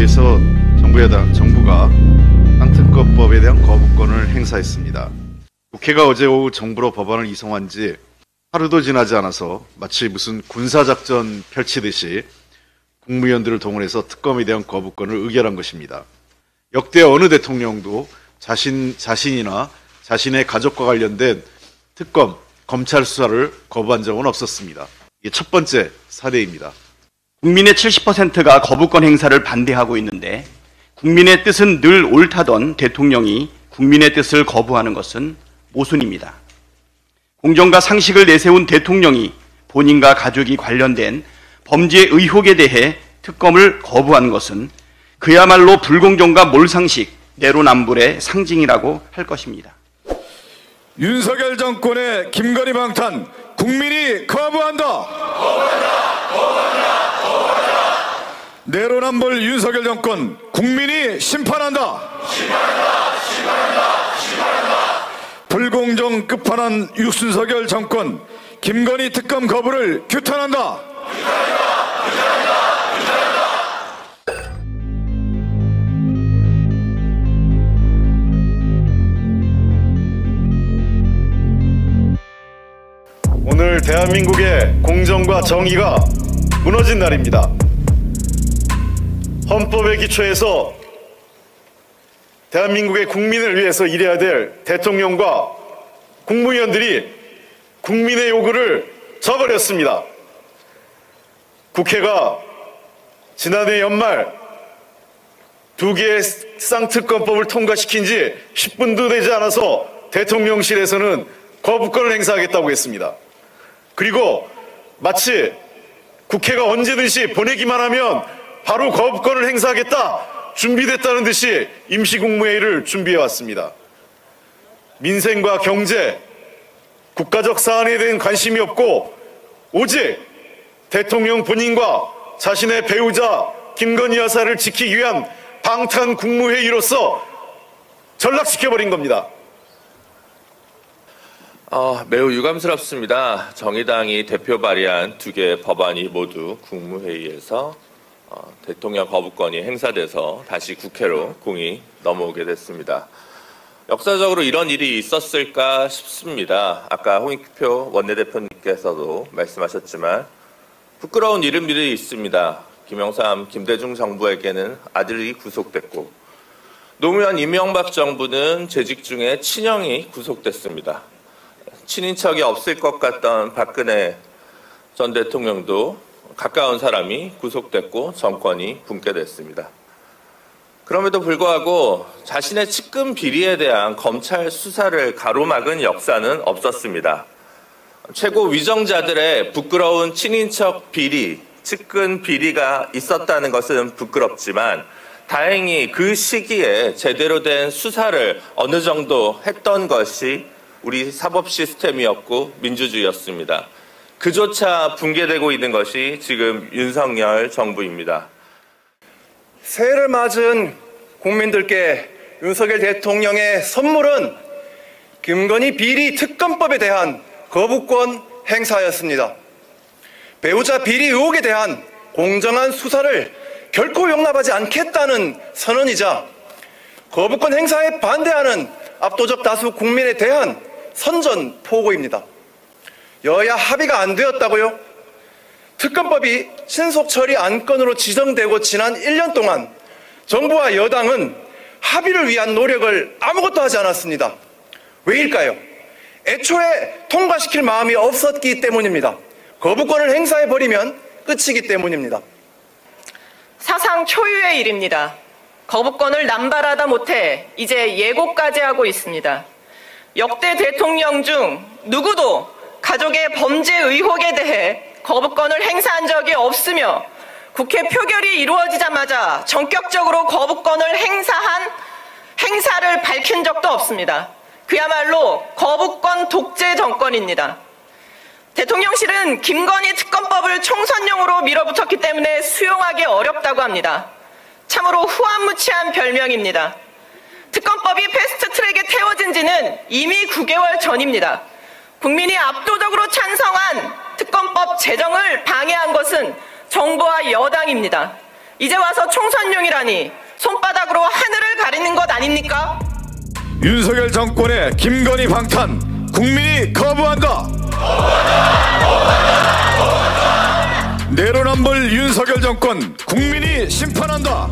국회에서 정부가 쌍특검법에 대한 거부권을 행사했습니다. 국회가 어제 오후 정부로 법안을 이송한 지 하루도 지나지 않아서 마치 무슨 군사작전 펼치듯이 국무위원들을 동원해서 특검에 대한 거부권을 의결한 것입니다. 역대 어느 대통령도 자신이나 자신의 가족과 관련된 특검, 검찰 수사를 거부한 적은 없었습니다. 이게 첫 번째 사례입니다. 국민의 70%가 거부권 행사를 반대하고 있는데 국민의 뜻은 늘 옳다던 대통령이 국민의 뜻을 거부하는 것은 모순입니다. 공정과 상식을 내세운 대통령이 본인과 가족이 관련된 범죄 의혹에 대해 특검을 거부하는 것은 그야말로 불공정과 몰상식, 내로남불의 상징이라고 할 것입니다. 윤석열 정권의 김건희 방탄 국민이 거부한다. 내로남불 윤석열 정권 국민이 심판한다. 불공정 끝판왕 윤석열 정권 김건희 특검 거부를 규탄한다. 오늘 대한민국의 공정과 정의가 무너진 날입니다. 헌법의 기초에서 대한민국의 국민을 위해서 일해야 될 대통령과 국무위원들이 국민의 요구를 저버렸습니다. 국회가 지난해 연말 두 개의 쌍특검법을 통과시킨 지 10분도 되지 않아서 대통령실에서는 거부권을 행사하겠다고 했습니다. 그리고 마치 국회가 언제든지 보내기만 하면 바로 거부권을 행사하겠다, 준비됐다는 듯이 임시국무회의를 준비해왔습니다. 민생과 경제, 국가적 사안에 대한 관심이 없고 오직 대통령 본인과 자신의 배우자 김건희 여사를 지키기 위한 방탄 국무회의로서 전락시켜버린 겁니다. 매우 유감스럽습니다. 정의당이 대표 발의한 두 개의 법안이 모두 국무회의에서 대통령 거부권이 행사돼서 다시 국회로 공이 넘어오게 됐습니다. 역사적으로 이런 일이 있었을까 싶습니다. 아까 홍익표 원내대표님께서도 말씀하셨지만 부끄러운 이름들이 있습니다. 김영삼, 김대중 정부에게는 아들이 구속됐고 노무현 이명박 정부는 재직 중에 친형이 구속됐습니다. 친인척이 없을 것 같던 박근혜 전 대통령도 가까운 사람이 구속됐고 정권이 붕괴됐습니다. 그럼에도 불구하고 자신의 측근 비리에 대한 검찰 수사를 가로막은 역사는 없었습니다. 최고 위정자들의 부끄러운 친인척 비리, 측근 비리가 있었다는 것은 부끄럽지만 다행히 그 시기에 제대로 된 수사를 어느 정도 했던 것이 우리 사법 시스템이었고 민주주의였습니다. 그조차 붕괴되고 있는 것이 지금 윤석열 정부입니다. 새해를 맞은 국민들께 윤석열 대통령의 선물은 김건희 비리 특검법에 대한 거부권 행사였습니다. 배우자 비리 의혹에 대한 공정한 수사를 결코 용납하지 않겠다는 선언이자 거부권 행사에 반대하는 압도적 다수 국민에 대한 선전포고입니다. 여야 합의가 안 되었다고요? 특검법이 신속 처리 안건으로 지정되고 지난 1년 동안 정부와 여당은 합의를 위한 노력을 아무것도 하지 않았습니다. 왜일까요? 애초에 통과시킬 마음이 없었기 때문입니다. 거부권을 행사해버리면 끝이기 때문입니다. 사상 초유의 일입니다. 거부권을 남발하다 못해 이제 예고까지 하고 있습니다. 역대 대통령 중 누구도 가족의 범죄 의혹에 대해 거부권을 행사한 적이 없으며 국회 표결이 이루어지자마자 전격적으로 거부권을 행사를 밝힌 적도 없습니다. 그야말로 거부권 독재 정권입니다. 대통령실은 김건희 특검법을 총선용으로 밀어붙였기 때문에 수용하기 어렵다고 합니다. 참으로 후한무치한 별명입니다. 특검법이 패스트트랙에 태워진 지는 이미 9개월 전입니다. 국민이 압도적으로 찬성한 특검법 제정을 방해한 것은 정부와 여당입니다. 이제 와서 총선용이라니 손바닥으로 하늘을 가리는 것 아닙니까? 윤석열 정권의 김건희 방탄 국민이 거부한다. 내로남불 윤석열 정권 국민이 심판한다.